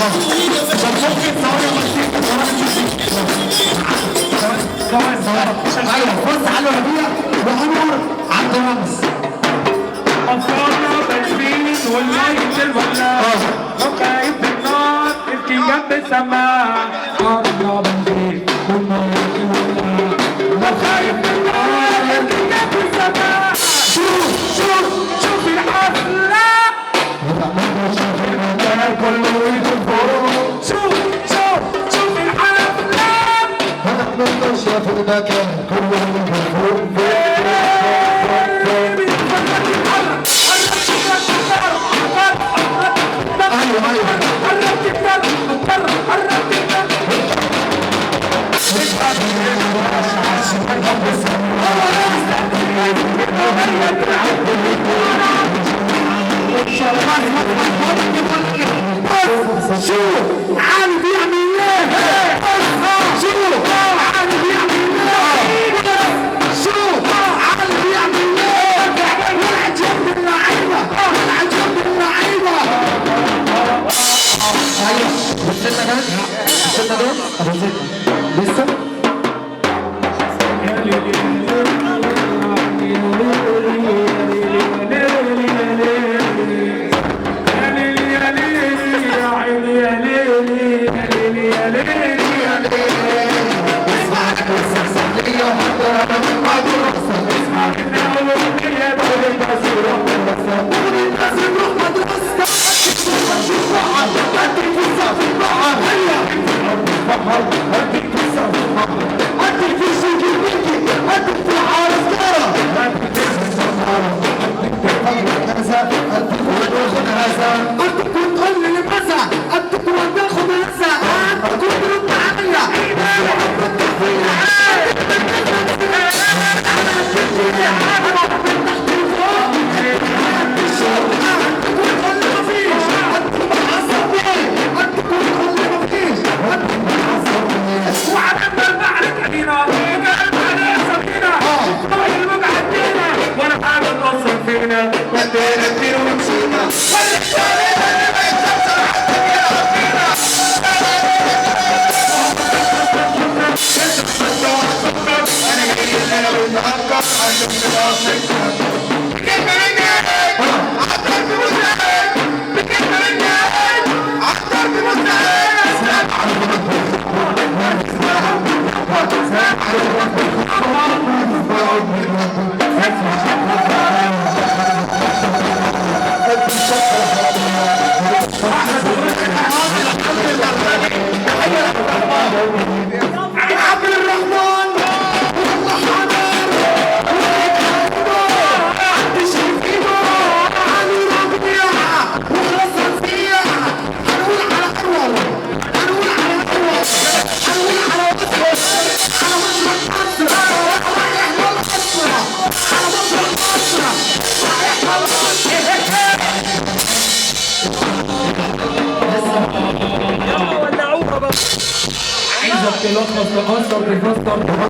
ممكن ثواني بسيطة. ايوه بص على ربيع وعمر عبد الرمز. أطفالنا بنزين والليل الولاء وخايف النار تبكي جنب السماء. أطفالنا بنزين والليل الولاء وخايف النار تبكي جنب السماء. شوف الحفلة كله يدور. شوف الحفلة شاف المكان كله يدور. شو علي بيعمل ايه؟ شو علي بيعمل ايه؟ شو علي بيعمل ايه؟ والعب جنب اللعيبه، والعب جنب اللعيبه. ايوه وصلنا دول لسه عايزك تلخص تكسر تفسر